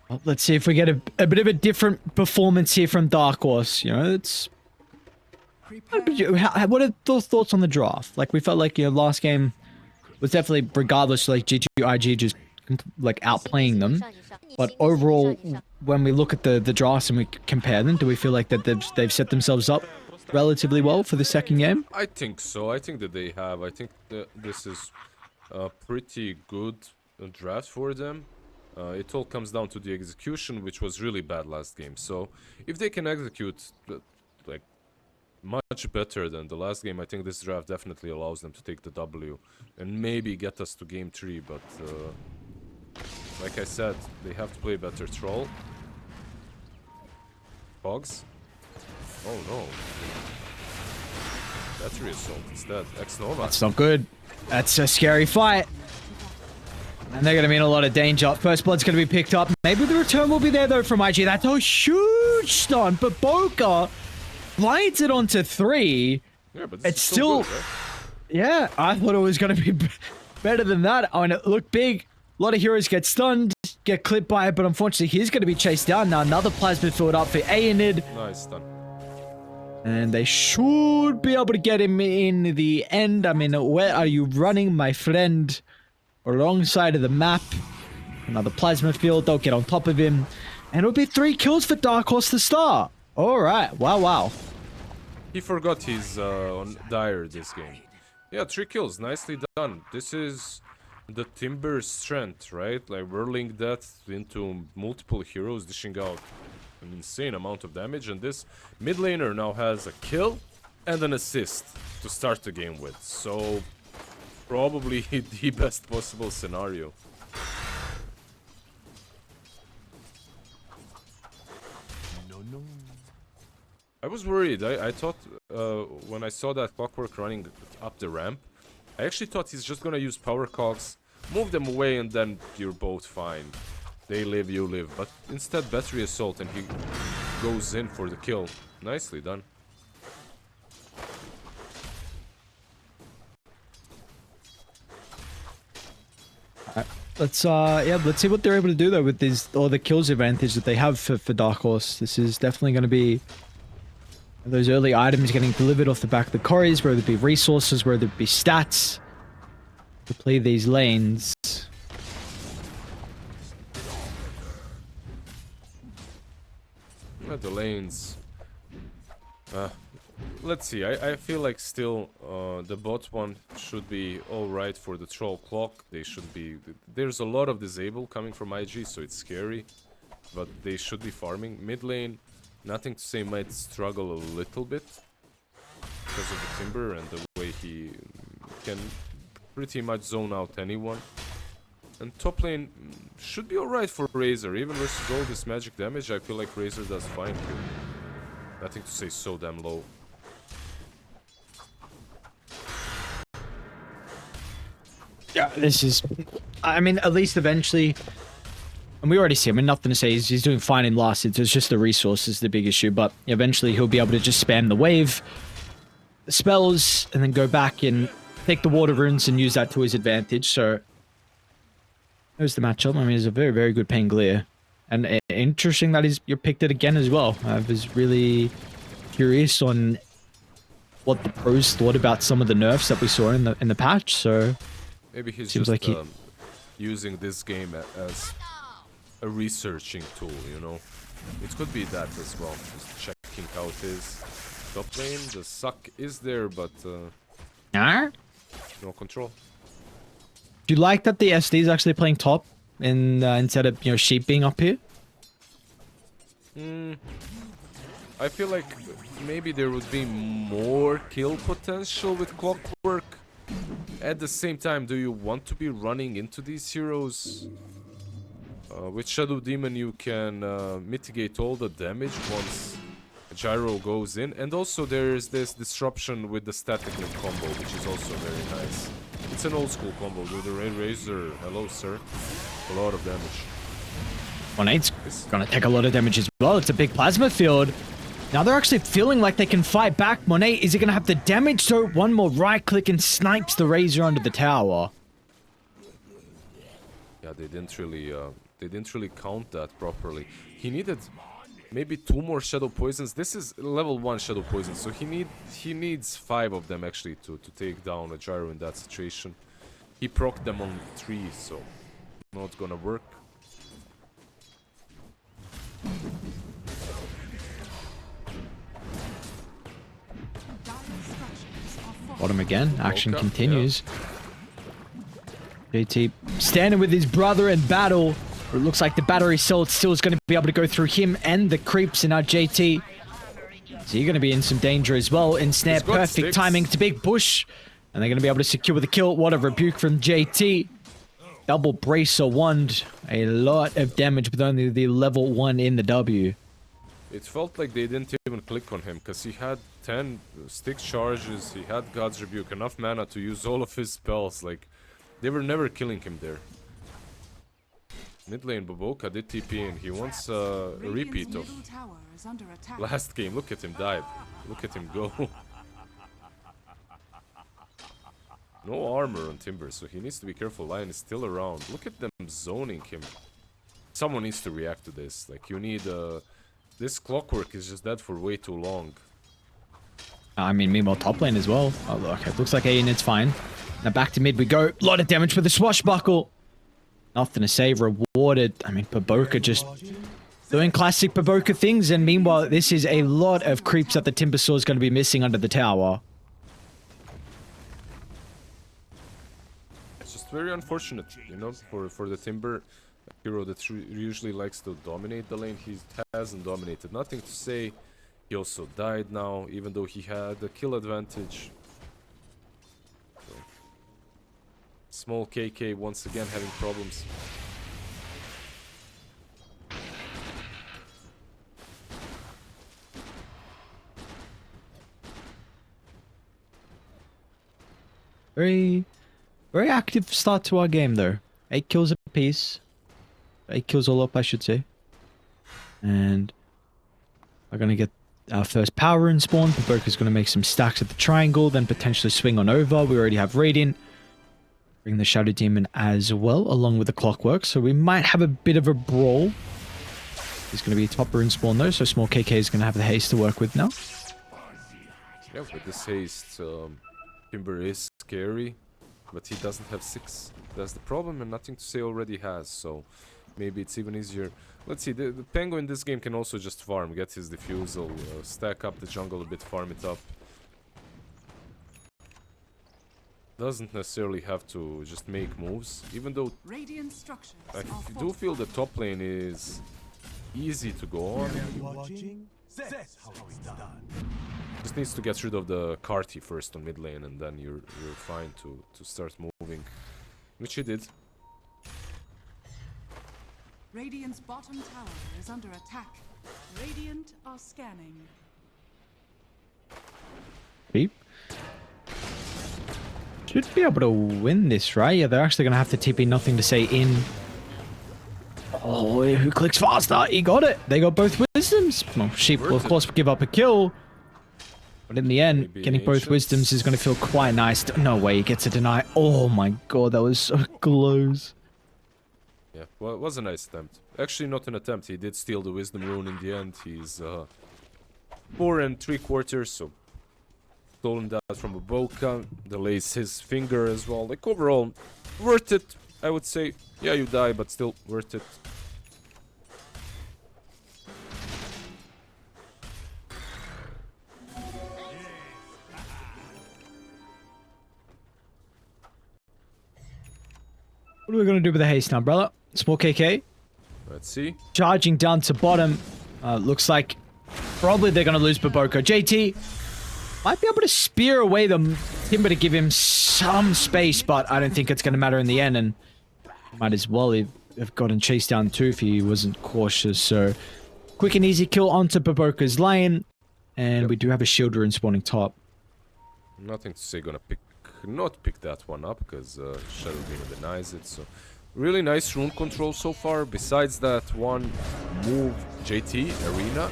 Well, let's see if we get a bit of a different performance here from Dark Horse. You know, it's... What are those thoughts on the draft? Like, we felt like, last game was definitely, regardless, like, G2.iG just, like, outplaying them. But overall, when we look at the drafts and we compare them, do we feel like that they've set themselves up relatively well for the second game? I think so. I think that they have. I think that this is a pretty good draft for them. It all comes down to the execution, which was really bad last game. So if they can execute like much better than the last game, I think this draft definitely allows them to take the W and maybe get us to game 3. But like I said, they have to play better troll. Hogs. Oh no. Battery assault instead. X-Nova. That's not good. That's a scary fight. And they're going to be in a lot of danger. First blood's going to be picked up. Maybe the return will be there, though, from IG. That's a huge stun. But Boca blinds it onto 3. Yeah, but it's still... good, right? Yeah, I thought it was going to be better than that. Oh, and it looked big. A lot of heroes get stunned, get clipped by it, but unfortunately, he's going to be chased down. Now, another plasma filled up for Aenid. Nice stun. And they should be able to get him in the end. I mean, where are you running, my friend? Wrong side of the map. Another plasma field. Don't get on top of him. And it'll be 3 kills for Dark Horse to start. Alright. Wow, wow. He forgot he's on Dire this game. Yeah, 3 kills. Nicely done. This is the Timber strength, right? Like, whirling that into multiple heroes, dishing out an insane amount of damage. And this mid laner now has a kill and an assist to start the game with. So... probably the best possible scenario. No. I was worried. I thought when I saw that Clockwork running up the ramp, I actually thought he's just gonna use power cogs, move them away, and then you're both fine. They live, you live. But instead, battery assault, and he goes in for the kill. Nicely done. Let's see what they're able to do though with these all the kills advantage that they have for Dark Horse. This is definitely going to be those early items getting delivered off the back of the corries, whether it be resources, whether it be stats to play these lanes. The lanes. Let's see, I feel like still the bot one should be alright for the troll clock. They should be... There's a lot of disable coming from IG, so it's scary. But they should be farming. Mid lane, nothing to say, might struggle a little bit. Because of the Timber and the way he can pretty much zone out anyone. And top lane should be alright for Razor. Even versus all this magic damage, I feel like Razor does fine here. Nothing to say, so damn low. Yeah, this is... I mean, at least eventually... And we already see him, and nothing to say, he's doing fine in last hits. It's just the resources the big issue, but eventually he'll be able to just spam the wave, the spells, and then go back and take the water runes and use that to his advantage, so... There's the matchup. I mean, it's a very, very good Pangolier. And interesting that you picked it again as well. I was really curious on what the pros thought about some of the nerfs that we saw in the patch, so... Maybe he's just like using this game as a researching tool, you know? It could be that as well, just checking out his top lane. The suck is there, but no control. Do you like that the SD is actually playing top instead of, Sheep being up here? I feel like maybe there would be more kill potential with Clockwork. At the same time, do you want to be running into these heroes? With Shadow Demon you can mitigate all the damage once Gyro goes in. And also there's this disruption with the static link combo, which is also very nice. It's an old school combo with the Razor. Hello, sir. A lot of damage. 1-8's gonna take a lot of damage as well. It's a big plasma field. Now they're actually feeling like they can fight back. Monet, is he gonna have the damage? So one more right click and snipes the Razor under the tower. Yeah, they didn't really count that properly. He needed maybe 2 more Shadow Poisons. This is level 1 Shadow Poison, so he needs 5 of them actually to take down a Gyro in that situation. He procced them on 3, so not gonna work. Bottom again. Action Okay, continues. JT standing with his brother in battle. It looks like the battery cell still is going to be able to go through him and the creeps. And now JT, so you're going to be in some danger as well. In snare, perfect sticks. timing to big push. And they're going to be able to secure the kill. What a rebuke from JT. Double bracer wand. A lot of damage with only the level 1 in the W. It felt like they didn't even click on him, because he had 10 stick charges, he had God's Rebuke, enough mana to use all of his spells, like, they were never killing him there. Mid lane Boboka did TP and he wants a repeat of last game. Look at him dive, look at him go. No armor on Timber, so he needs to be careful. Lion is still around. Look at them zoning him. Someone needs to react to this, like, you need this clockwork is just dead for way too long. I mean, meanwhile, top lane as well. Oh, look, it looks like Aeonid's fine. Now back to mid we go. A lot of damage with the swashbuckle. Nothing to say, rewarded. I mean, Boboka just doing classic Boboka things. And meanwhile, this is a lot of creeps that the Timbersaw is going to be missing under the tower. It's just very unfortunate, you know, for the Timber. Hero that usually likes to dominate the lane. He hasn't dominated. Nothing to say. He also died now, even though he had a kill advantage. So, small KK once again having problems. Very active start to our game, though. 8 kills apiece. 8 kills all up, I should say. And we're going to get our first power rune spawn. Boboka's going to make some stacks at the triangle, then potentially swing on over. We already have Radiant. Bring the Shadow Demon as well, along with the Clockwork. So we might have a bit of a brawl. There's going to be a top rune spawn though, so small KK is going to have the haste to work with now. Yeah, with this haste, Timber is scary, but he doesn't have 6. That's the problem, and nothing to say already has, so maybe it's even easier. Let's see, the Penguin in this game can also just farm, get his defusal, stack up the jungle a bit, farm it up. Doesn't necessarily have to just make moves, even though I do feel the top lane is easy to go on. Just needs to get rid of the Carty first on mid lane, and then you're fine to start moving, which he did. Radiant's bottom tower is under attack. Radiant are scanning. Beep. Should be able to win this, right? Yeah, they're actually going to have to TP nothing to say in. Oh, who clicks faster? He got it. They got both wisdoms. Well, Sheep will, of course, give up a kill. But in the end, getting both wisdoms is going to feel quite nice. No way he gets a deny. Oh my god, that was so close. Yeah, well, it was a nice attempt. Actually, not an attempt. He did steal the wisdom rune in the end. He's 4 3/4, so stolen that from Boboka. Delays his finger as well. Like, overall, worth it, I would say. Yeah, you die, but still worth it. What are we going to do with the haste now, brother? Small KK. Let's see. Charging down to bottom. Looks like probably they're going to lose Boboka. JT might be able to spear away the Timber to give him some space, but I don't think it's going to matter in the end. And might as well have gotten chased down too if he wasn't cautious. So quick and easy kill onto Boboka's lane. And we do have a shield rune spawning top. Nothing to say, gonna not pick that one up because Shadow Demon denies it. So really nice rune control so far. Besides that one move, JT Arena.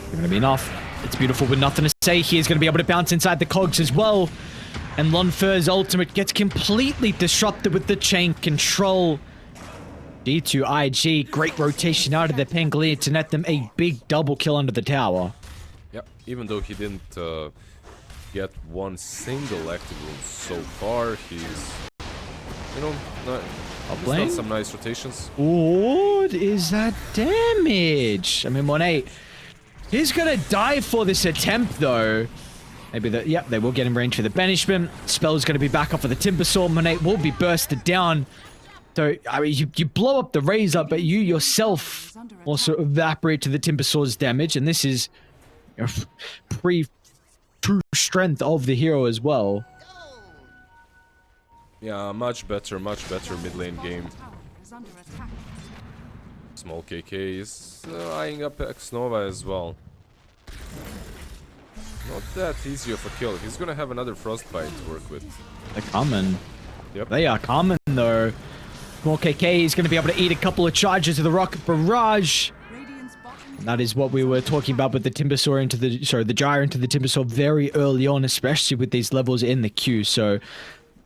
It's going to be enough. It's beautiful with nothing to say. He is going to be able to bounce inside the cogs as well. And Lonfer's ultimate gets completely disrupted with the chain control. G2.iG, great rotation out of the Pangolier to net them a big double kill under the tower. Yep, even though he didn't get one single active room so far, he's, you know, he's done some nice rotations. What is that damage? I mean, Monet, he's gonna die for this attempt, though. Maybe yep, they will get in range for the banishment. Spell's gonna be back up for the Timber Sword. Monet will be bursted down. So, I mean, you blow up the Razor, but you yourself also evaporate to the Timber Sword's damage, and this is true strength of the hero as well. Yeah, much better mid lane game. Small KK is eyeing up X-Nova as well. Not that easy of a kill. He's gonna have another Frostbite to work with. They're coming. Yep. They are coming, though. Small KK is going to be able to eat a couple of charges of the Rocket Barrage. And that is what we were talking about with the Timbersaw into the... Sorry, the Gyre into the Timbersaw very early on, especially with these levels in the queue. So,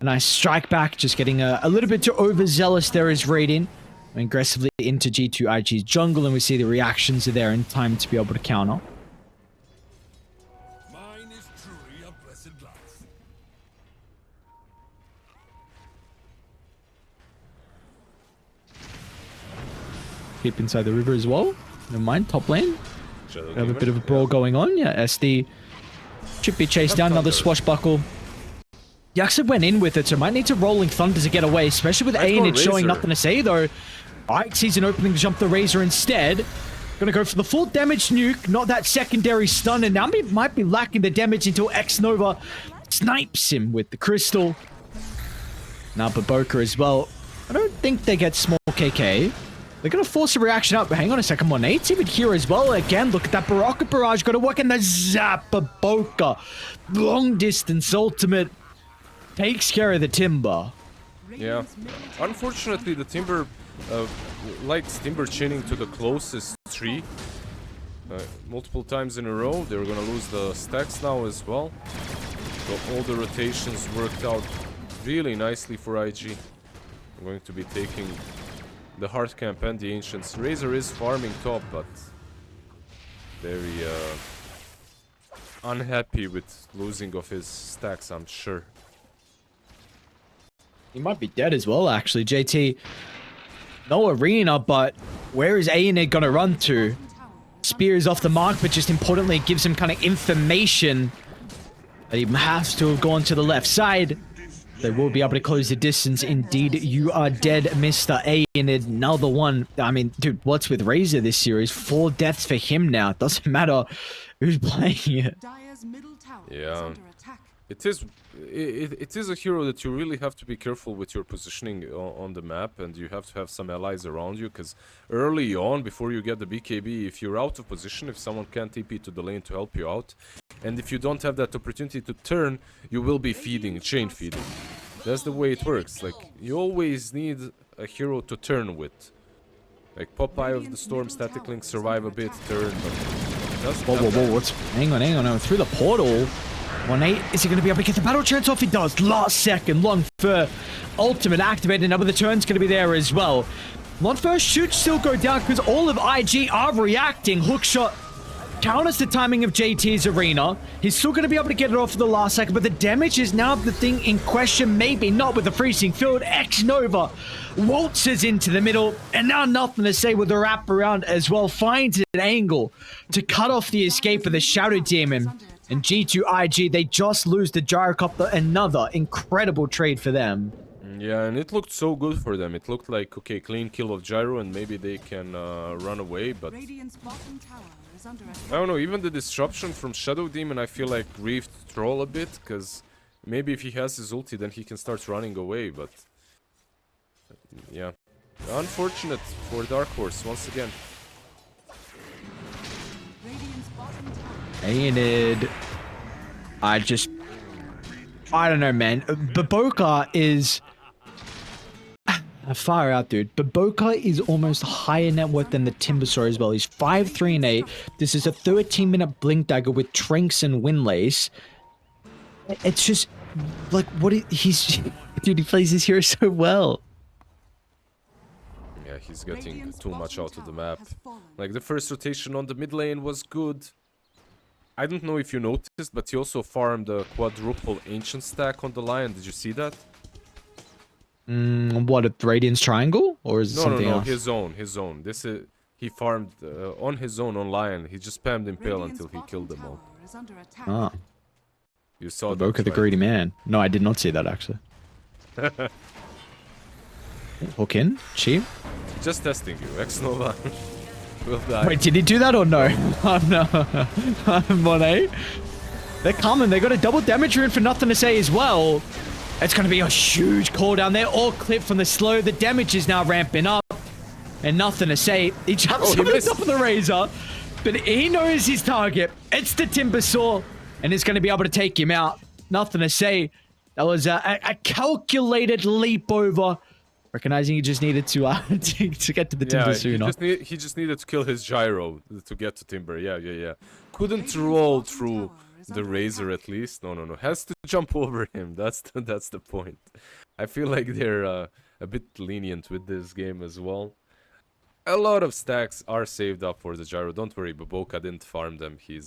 a nice strike back, just getting a little bit too overzealous there is Radiant. Aggressively into G2.iG's jungle, and we see the reactions are there in time to be able to counter. Mine is truly a blessed life. Keep inside the river as well. Never mind, top lane. Shadow We have a Demon, bit of a brawl going on. Yeah, SD should be chased down. Another swashbuckle. Yaxid went in with it, so might need to Rolling Thunder to get away, especially with Aenid showing nothing to say, though. Ike sees an opening to jump the Razor instead. Gonna go for the full damage nuke, not that secondary stun, and now might be lacking the damage until X-Nova snipes him with the crystal. Now Baboka as well. I don't think they get small KK. They're gonna force a reaction up, but hang on a second, Monate's even here as well. Again, look at that Baraka Barrage, gotta work in the zap. Baboka. Long distance ultimate. Takes care of the Timber. Yeah. Unfortunately, the Timber likes Timber chaining to the closest tree. Multiple times in a row. They're gonna lose the stacks now as well. So all the rotations worked out really nicely for IG. I'm going to be taking the hard camp and the Ancients. Razor is farming top, but very unhappy with losing of his stacks, I'm sure. He might be dead as well, actually. JT, no arena, but where is Aenid gonna run to? Spear is off the mark, but just importantly, it gives him kind of information that he has to have gone to the left side. They will be able to close the distance. Indeed, you are dead, Mr. Aenid. Another one. I mean, dude, what's with Razor this series? 4 deaths for him now. It doesn't matter who's playing it. Yeah. It is a hero that you really have to be careful with your positioning on the map, and you have to have some allies around you, because early on, before you get the BKB, if you're out of position, if someone can't TP to the lane to help you out, and if you don't have that opportunity to turn, you will be feeding, chain feeding. That's the way it works. Like, you always need a hero to turn with. Like, pop Eye of the Storm, Static Link, survive a bit, turn, but... Whoa, what's... Hang on. Through the portal... 1-8, is he going to be able to get the battle chance off? He does. Last second, Longfur ultimate activated. Now the turn's going to be there as well. Longfur should still go down because all of IG are reacting. Hookshot counters the timing of JT's arena. He's still going to be able to get it off for the last second, but the damage is now the thing in question. Maybe not with the freezing field. X-Nova waltzes into the middle, and now nothing to say with the wraparound as well. Finds an angle to cut off the escape of the Shadow Demon. And G2.iG, they just lose the Gyrocopter. Another incredible trade for them. Yeah, and it looked so good for them. It looked like, okay, clean kill of Gyro, and maybe they can run away, but... I don't know, even the disruption from Shadow Demon, I feel like griefed Troll a bit, because maybe if he has his ulti, then he can start running away, but... Yeah. Unfortunate for Dark Horse, once again. Aenid. I don't know, man. Baboka is far out, dude. Baboka is almost higher net worth than the Timbersaw as well. He's 5, 3, and 8. This is a 13-minute Blink Dagger with Tranks and Windlace. It's just like, he's... Dude, he plays this hero so well. Yeah, he's getting too much out of the map. Like, the first rotation on the mid lane was good. I don't know if you noticed, but he also farmed a quadruple ancient stack on the Lion. Did you see that? What, a Radiant's triangle? Or is it something else? His own. This is... He farmed on his own on Lion. He just spammed Impale until he killed them all. Ah. You saw that, Boca the right? greedy man. No, I did not see that, actually. Hook in? Cheap? Just testing you. X-Nova will die. Wait, did he do that or no? Oh, no. Monet? They're coming. They got a double damage rune for nothing to say as well. It's going to be a huge cooldown. They're all clipped from the slow. The damage is now ramping up. And nothing to say. He jumps over the top of the Razor. But he knows his target. It's the Timbersaw. And it's going to be able to take him out. Nothing to say. That was a calculated leap over. Recognizing he just needed to get to the Timber sooner. He just needed to kill his gyro to get to Timber. Yeah. Couldn't roll through the Razor at least. No. Has to jump over him. That's the point. I feel like they're a bit lenient with this game as well. A lot of stacks are saved up for the gyro. Don't worry, Baboka didn't farm them. He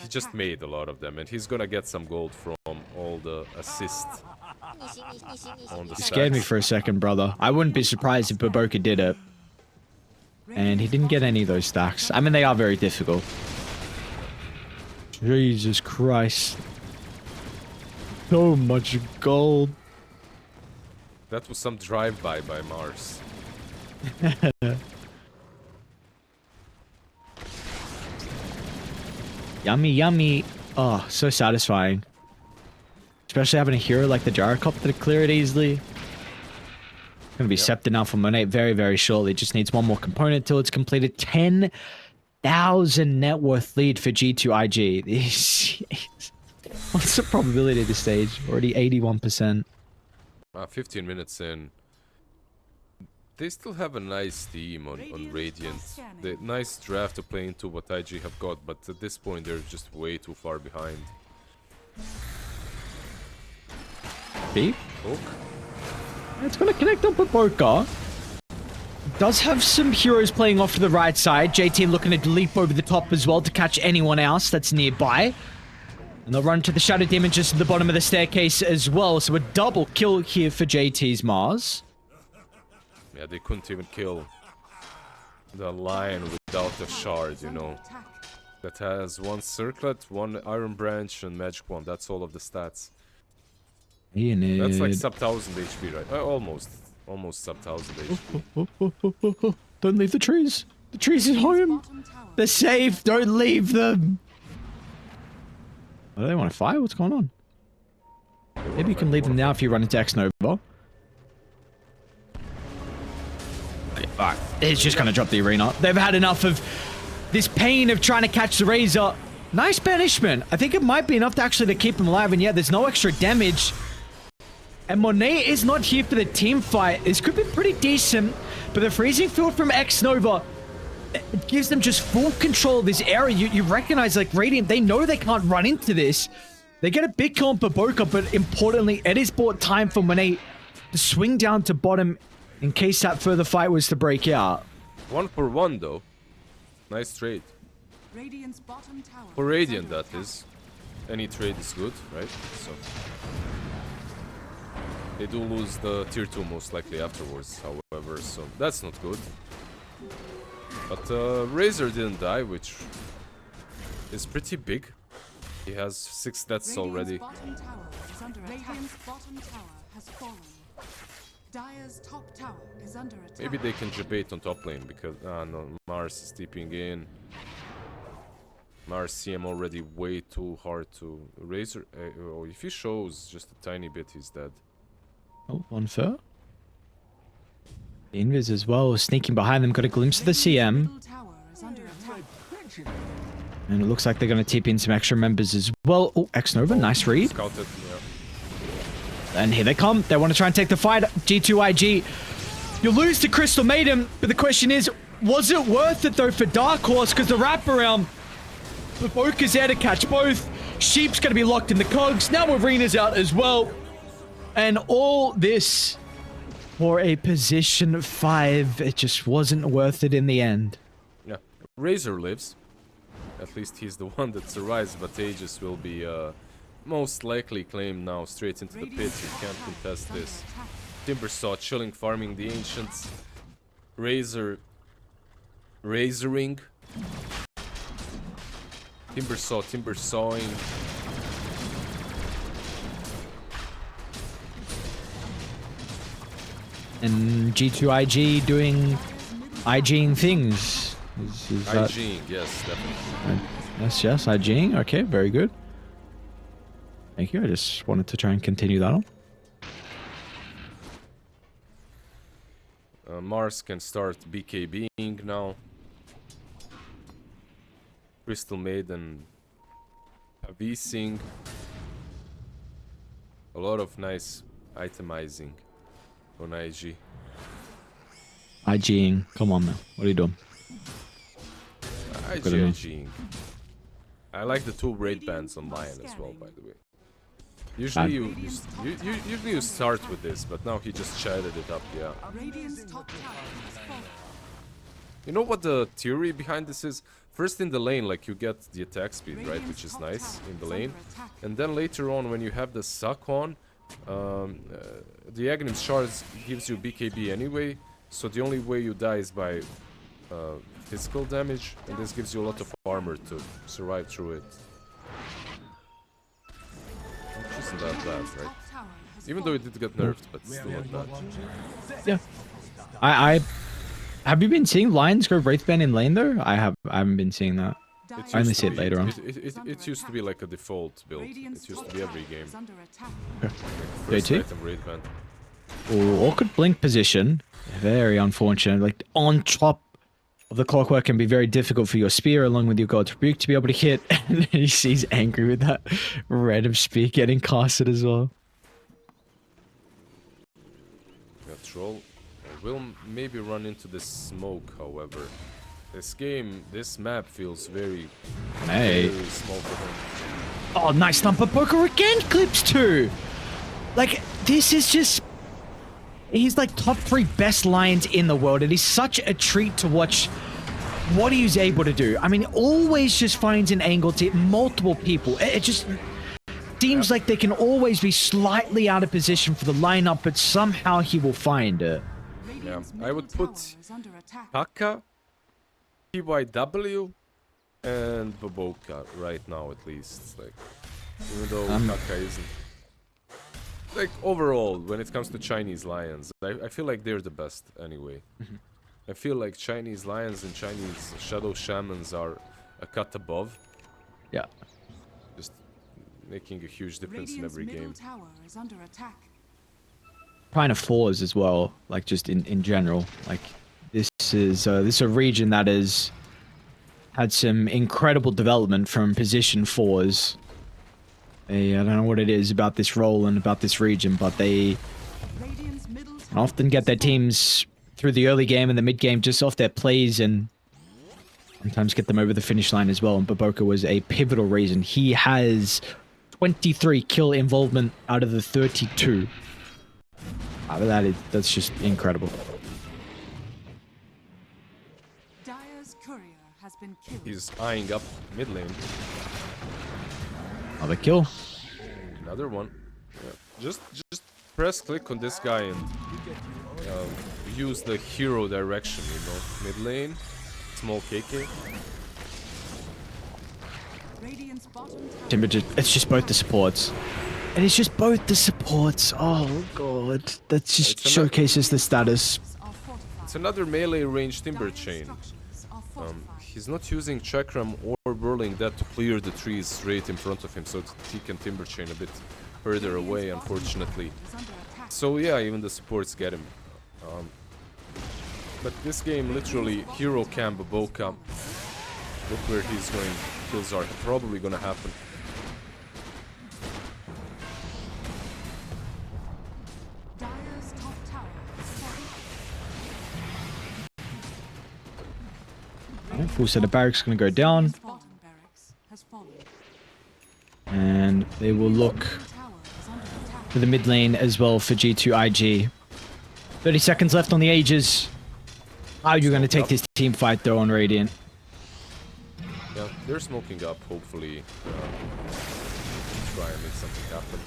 just made a lot of them, and he's gonna get some gold from all the assists on the You scared me for a second, brother. I wouldn't be surprised if Baboka did it. And he didn't get any of those stacks. I mean, they are very difficult. Jesus Christ. So much gold. That was some drive-by by Mars. Yummy. Oh, so satisfying. Especially having a hero like the Gyrocopter to clear it easily. Gonna be Scepter now for Monet very, very shortly. Just needs one more component till it's completed. 10,000 net worth lead for G2.iG. What's the probability at this stage? Already 81%. 15 minutes in. They still have a nice team on Radiant. The nice draft to play into what IG have got, but at this point they're just way too far behind. B? Hook? It's gonna connect up with Boca. Does have some heroes playing off to the right side. JT looking to leap over the top as well to catch anyone else that's nearby. And they'll run to the Shadow Demon just at the bottom of the staircase as well. So a double kill here for JT's Mars. Yeah, they couldn't even kill the Lion without a shard, you know. That has one Circlet, one Iron Branch, and Magic Wand. That's all of the stats. That's like sub 1000 HP, right? Almost sub 1000 HP. Don't leave the trees. The trees is home. They're safe. Don't leave them. Oh, do they want to fight? What's going on? Maybe you can leave them now if you run into X-Nova. Alright, it's just gonna drop the arena. They've had enough of this pain of trying to catch the Razor. Nice banishment. I think it might be enough to actually keep him alive, and yeah, there's no extra damage. And Monet is not here for the team fight. This could be pretty decent, but the freezing field from X-Nova, it gives them just full control of this area. You recognize, like, Radiant, they know they can't run into this. They get a big kill on Baboka, but importantly, it is bought time for Monet to swing down to bottom in case that further fight was to break out. 1 for 1 though. Nice trade. For Radiant, that is. Any trade is good, right? So they do lose the tier 2 most likely afterwards, however, so that's not good. But Razor didn't die, which is pretty big. He has 6 deaths already. Radiant's bottom tower has fallen. Dire's top tower is under attack. Maybe they can debate on top lane because no, Mars is steeping in. Mars CM already way too hard to Razor. Oh, if he shows just a tiny bit, he's dead. Oh, unfair. The Invis as well, sneaking behind them, got a glimpse of the CM. And it looks like they're going to TP in some extra members as well. Oh, X-Nova, nice read. Scouted, yeah. And here they come. They want to try and take the fight. G2.iG. You lose to Crystal Maiden, but the question is, was it worth it though for Dark Horse? Because the wraparound, Baboka's there to catch both. Sheep's going to be locked in the cogs. Now Arena's out as well. And all this for a position 5. It just wasn't worth it in the end. Yeah, Razor lives. At least he's the one that survives, but Aegis will be most likely claimed now straight into the pit. You can't contest this. Timbersaw chilling, farming the Ancients. Razor razoring. Timbersaw timbersawing. And G2.iG doing IGing things. Is that... IGing, yes, definitely. Yes, IGing. Okay, very good. Thank you. I just wanted to try and continue that on. Mars can start BKBing now. Crystal Maiden Avising. A lot of nice itemizing on IG. IGing. Come on, man. What are you doing? IGing. I like the 2 raid bands on Lion as well, by the way. Usually you start with this, but now he just chatted it up, yeah. Radiant's top tower has fallen. You know what the theory behind this is? First in the lane, like, you get the attack speed, right? Which is nice in the lane. And then later on, when you have the suck on, the Aghanim Shards gives you BKB anyway. So the only way you die is by physical damage. And this gives you a lot of armor to survive through it. Which isn't that bad, right? Even though it did get nerfed, but still not bad. Yeah. I have you been seeing Lions go Wraithband in lane though? I haven't been seeing that. I only see it later on. It used to be like a default build. It used to be every game. JT? First item Wraithband. Oh, awkward blink position. Very unfortunate. Like on top of the clockwork can be very difficult for your spear along with your God's Rebuke to be able to hit. And he's angry with that random spear getting casted as well. Got Troll. Will maybe run into the smoke, however. This map feels very small for him. Oh, nice thumper poker again, clips 2. Like, this is just... He's like top 3 best Lions in the world. It is such a treat to watch what he's able to do. I mean, always just finds an angle to hit multiple people. It just seems like they can always be slightly out of position for the lineup, but somehow he will find it. Yeah, I would put Kaka, TYW, and Baboka right now at least. Like, even though Kaka isn't. Like, overall, when it comes to Chinese Lions, I feel like they're the best anyway. I feel like Chinese Lions and Chinese Shadow Shamans are a cut above. Yeah. Just making a huge difference in every game. Tower is under attack. Kind of fours as well, like just in general. Like this is a region that has had some incredible development from position 4s. I don't know what it is about this role and about this region, but they often get their teams through the early game and the mid game just off their plays and sometimes get them over the finish line as well. And Baboka was a pivotal reason. He has 23 kill involvement out of the 32. That's just incredible. Dire's courier has been killed. He's eyeing up mid lane. Another kill. Another one. Yeah. Just press click on this guy and use the hero direction, you know. Mid lane, small KK. Radiant's bottom tower. Timber it's just both the supports. And it's just both the supports. Oh god. That just showcases the status. It's another melee range Timber chain. He's not using Chakram or Whirling that to clear the trees straight in front of him, so he can Timber chain a bit further away, unfortunately. So yeah, even the supports get him. But this game, literally, hero cam Baboka. Look where he's going. Kills are probably gonna happen. Dire's top tower is falling. Full set of barracks gonna go down. Bottom barracks has fallen. They will look Tower is under attack. for the mid lane as well for G2.iG. 30 seconds left on the Aegis. How are you going to take this team fight though on Radiant? Yeah, they're smoking up. Hopefully, try and make something happen.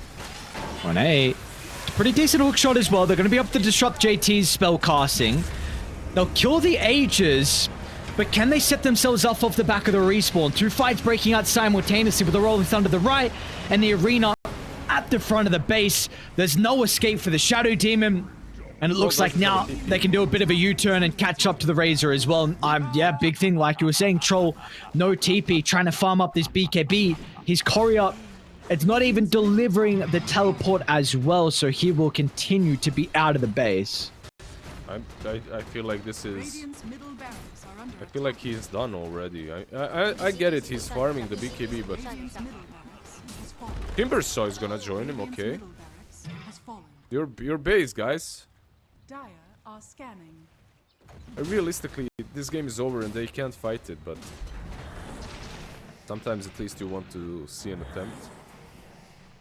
1-8. It's a pretty decent hook shot as well. They're going to be able to disrupt JT's spell casting. They'll kill the Aegis, but can they set themselves up off the back of the respawn? Two fights breaking out simultaneously with the Rolling Thunder to the right and the Arena at the front of the base. There's no escape for the Shadow Demon. And it looks like now they can do a bit of a U-turn and catch up to the Razor as well. Yeah, big thing, like you were saying, Troll, no TP, trying to farm up this BKB. His Courier, it's not even delivering the teleport as well, so he will continue to be out of the base. I feel like this is... Radiant's middle barracks are under I feel like he's done already. I get it, he's farming the BKB, but... Radiant's middle barracks has fallen. Timbersaw is gonna join him, Radiant's okay. middle barracks has fallen. Your base, guys. Dire are scanning. Realistically, this game is over and they can't fight it, but... Sometimes at least you want to see an attempt.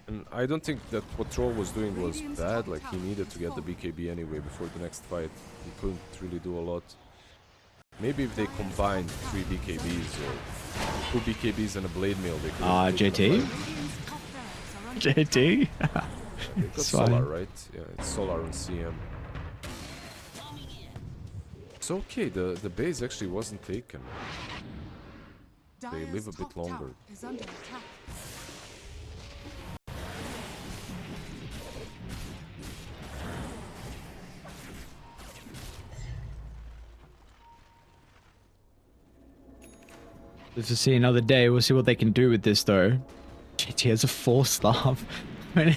And I don't think that what Troll was doing was bad, like he needed to get the BKB anyway before the next fight. He couldn't really do a lot. Maybe if they combined 3 BKBs or 2 BKBs and a Blade Mail, they could... JT? Radiant's top barracks are under JT? Got It's Solar, fine. right? Yeah, it's Solar and CM. It's okay, the base actually wasn't taken. Dire's live a bit top longer. tower is under attack. Let's just see another day. We'll see what they can do with this though. JT has a 4-star. I mean,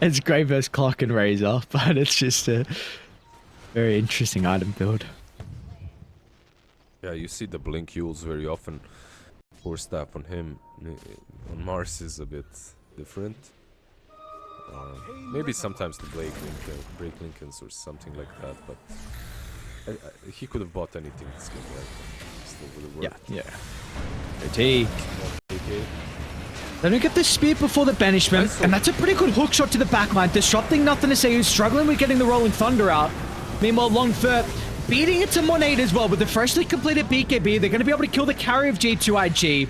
it's great versus Clock and Razor, but it's just a very interesting item build. Yeah, you see the Blink Yules very often. 4-staff on him. On Mars is a bit different. Maybe sometimes the Break Lincolns or something like that, but he could have bought anything this game, right? Still would have worked. Yeah. JT. Okay. They don't get the spear before the banishment, and that's a pretty good hook shot to the backline, disrupting Nothing to Say, who's struggling with getting the Rolling Thunder out. Meanwhile, Longfur beating it to Monade as well with the freshly completed BKB. They're going to be able to kill the carry of G2.iG,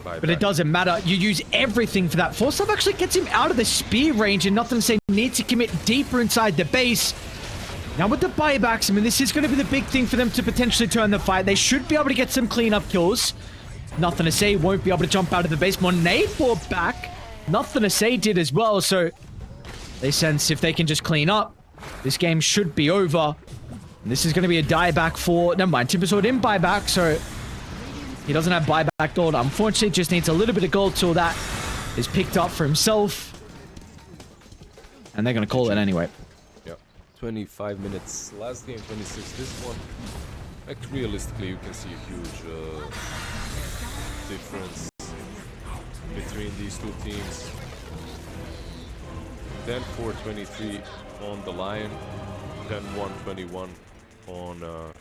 but it doesn't matter. You use everything for that. Force actually gets him out of the spear range, and Nothing to Say needs to commit deeper inside the base. Now with the buybacks, I mean, this is going to be the big thing for them to potentially turn the fight. They should be able to get some cleanup kills. Nothing to Say won't be able to jump out of the base. Monet fought back. Nothing to Say did as well, so they sense if they can just clean up, this game should be over. And this is going to be a dieback for... Never mind, Timbersword in buyback, so he doesn't have buyback gold. Unfortunately, just needs a little bit of gold till that is picked up for himself. And they're going to call it anyway. Yeah. 25 minutes. Last game, 26. This one, like realistically, you can see a huge difference between these two teams. 10-4-23 on the Lion, 10-1-21 on